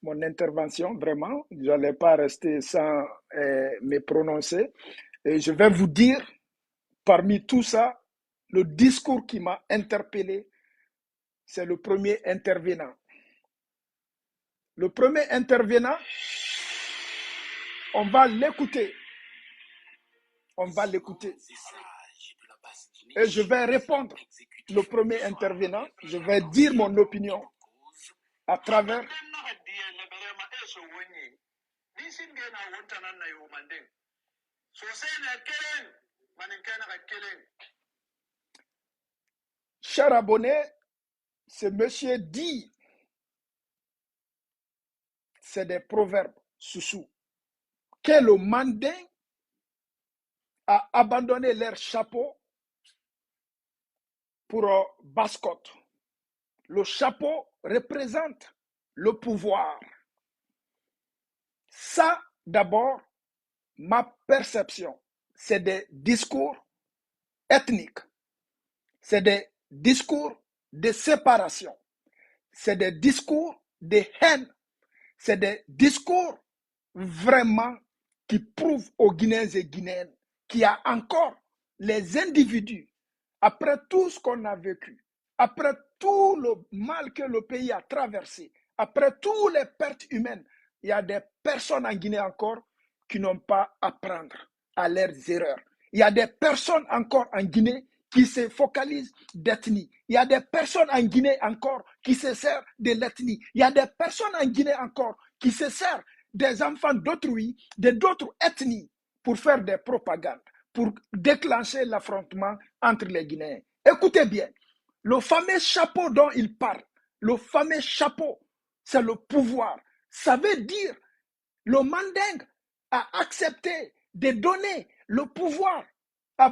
mon intervention, vraiment. Je n'allais pas rester sans me prononcer. Et je vais vous dire, parmi tout ça, le discours qui m'a interpellé, c'est le premier intervenant. Le premier intervenant, on va l'écouter. On va l'écouter. Et je vais répondre. Le premier intervenant, je vais dire mon opinion à travers. Cher abonné, ce monsieur dit, c'est des proverbes sous que le mandin a abandonné leur chapeau pour Bascotte. Le chapeau représente le pouvoir. Ça, d'abord, ma perception, c'est des discours ethniques, c'est des discours de séparation, c'est des discours de haine, c'est des discours vraiment qui prouvent aux Guinéens et Guinéennes qu'il y a encore les individus, après tout ce qu'on a vécu, après tout le mal que le pays a traversé, après toutes les pertes humaines, il y a des personnes en Guinée encore qui n'ont pas à apprendre à leurs erreurs. Il y a des personnes encore en Guinée qui se focalisent d'ethnie. Il y a des personnes en Guinée encore qui se servent de l'ethnie. Il y a des personnes en Guinée encore qui se servent des enfants d'autrui, d'autres ethnies, pour faire des propagandes, pour déclencher l'affrontement entre les Guinéens. Écoutez bien, le fameux chapeau dont il parle, le fameux chapeau, c'est le pouvoir. Ça veut dire le Manding a accepté de donner le pouvoir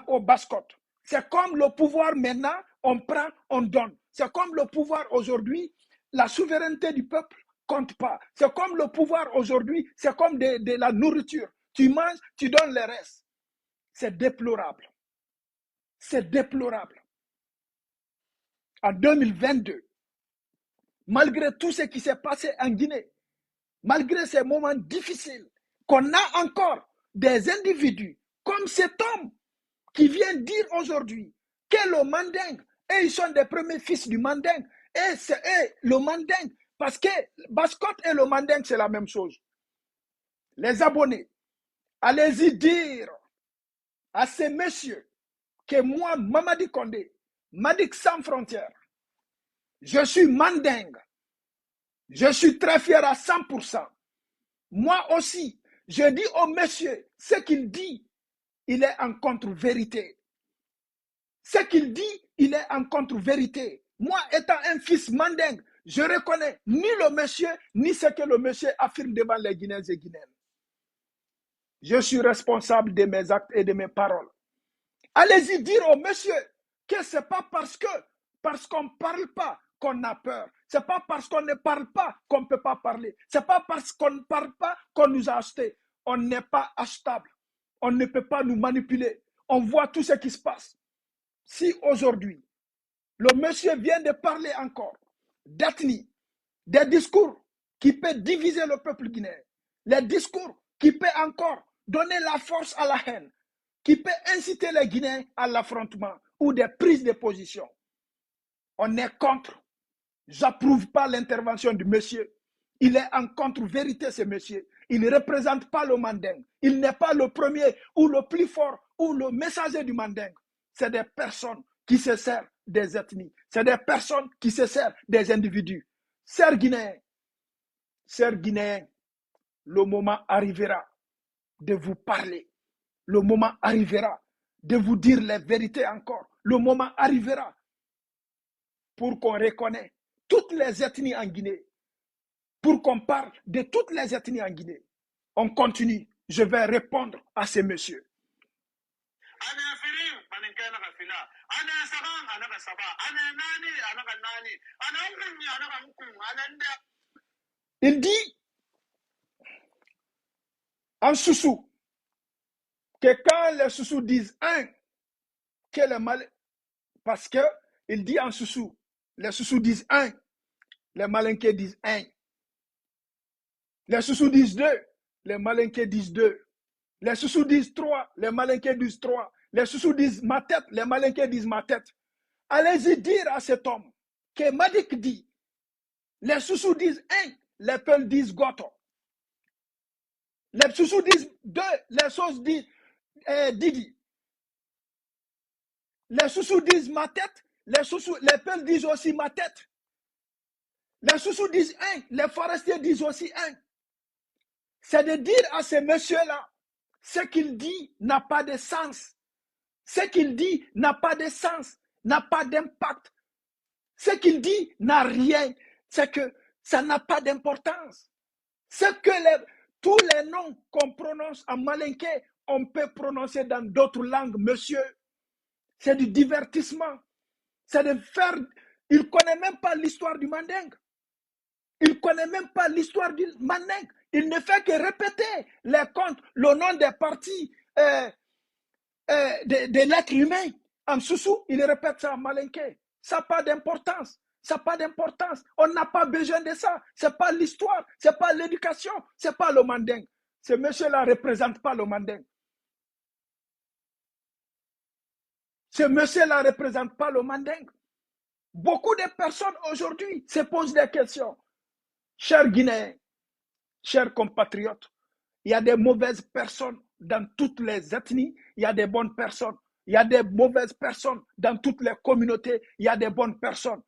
aux Bascottes. C'est comme le pouvoir maintenant, on prend, on donne. C'est comme le pouvoir aujourd'hui, la souveraineté du peuple compte pas. C'est comme le pouvoir aujourd'hui, c'est comme de la nourriture. Tu manges, tu donnes le reste. C'est déplorable. C'est déplorable. En 2022, malgré tout ce qui s'est passé en Guinée, malgré ces moments difficiles, qu'on a encore des individus comme cet homme qui vient dire aujourd'hui que le Manding, et ils sont des premiers fils du Manding, et c'est le Manding, parce que Bascotte et le Manding, c'est la même chose. Les abonnés, allez-y dire à ces messieurs que moi, Mamadi Kondé, Madik sans frontières, je suis Manding. Je suis très fier à 100%. Moi aussi, je dis au monsieur, ce qu'il dit, il est en contre-vérité. Ce qu'il dit, il est en contre-vérité. Moi, étant un fils mandingue, je reconnais ni le monsieur, ni ce que le monsieur affirme devant les Guinéens et Guinéennes. Je suis responsable de mes actes et de mes paroles. Allez-y dire au monsieur que ce n'est pas parce qu'on ne parle pas qu'on a peur. Ce n'est pas parce qu'on ne parle pas qu'on ne peut pas parler. Ce n'est pas parce qu'on ne parle pas qu'on nous a achetés. On n'est pas achetable. On ne peut pas nous manipuler. On voit tout ce qui se passe. Si aujourd'hui, le monsieur vient de parler encore d'ethnie, des discours qui peuvent diviser le peuple guinéen, les discours qui peuvent encore donner la force à la haine, qui peut inciter les Guinéens à l'affrontement ou des prises de position. On est contre. J'approuve pas l'intervention du monsieur. Il est en contre-vérité, ce monsieur. Il ne représente pas le Manding. Il n'est pas le premier ou le plus fort ou le messager du Manding. C'est des personnes qui se servent des ethnies. C'est des personnes qui se servent des individus. Chers Guinéens, le moment arrivera de vous parler. Le moment arrivera de vous dire les vérités encore. Le moment arrivera pour qu'on reconnaisse toutes les ethnies en Guinée, pour qu'on parle de toutes les ethnies en Guinée. On continue. Je vais répondre à ces messieurs. Il dit en Soussou que quand les Soussous disent un, que les mal, parce que il dit en Soussou, les Soussous disent un, les Malinqués disent un. Les Soussous disent 2, les Malinqués disent 2. Les Soussous disent 3, les Malinqués disent 3. Les Soussous disent ma tête, les Malinqués disent ma tête. Allez-y dire à cet homme que Madik dit, les Soussous disent 1, les Peuls disent Goto. Les Soussous disent 2, les Sos disent Didi. Les Soussous disent ma tête, les Peuls disent aussi ma tête. Les Soussous disent 1, les Forestiers disent aussi 1. C'est de dire à ces messieurs-là, ce qu'il dit n'a pas de sens. Ce qu'il dit n'a pas de sens, n'a pas d'impact. Ce qu'il dit n'a rien. C'est que ça n'a pas d'importance. C'est que tous les noms qu'on prononce en malinké, on peut prononcer dans d'autres langues, monsieur. C'est du divertissement. C'est de faire... Il ne connaît même pas l'histoire du Mandingue. Il ne connaît même pas l'histoire du Mandingue. Il ne fait que répéter les contes, le nom des partis de l'être humain. En Soussou, il répète ça en malinké. Ça n'a pas d'importance. Ça n'a pas d'importance. On n'a pas besoin de ça. Ce n'est pas l'histoire, ce n'est pas l'éducation, ce n'est pas le Mandingue. Ce monsieur-là ne représente pas le Mandingue. Ce monsieur-là ne représente pas le Mandingue. Beaucoup de personnes aujourd'hui se posent des questions. Chers Guinéens, chers compatriotes, il y a des mauvaises personnes dans toutes les ethnies, il y a des bonnes personnes. Il y a des mauvaises personnes dans toutes les communautés, il y a des bonnes personnes.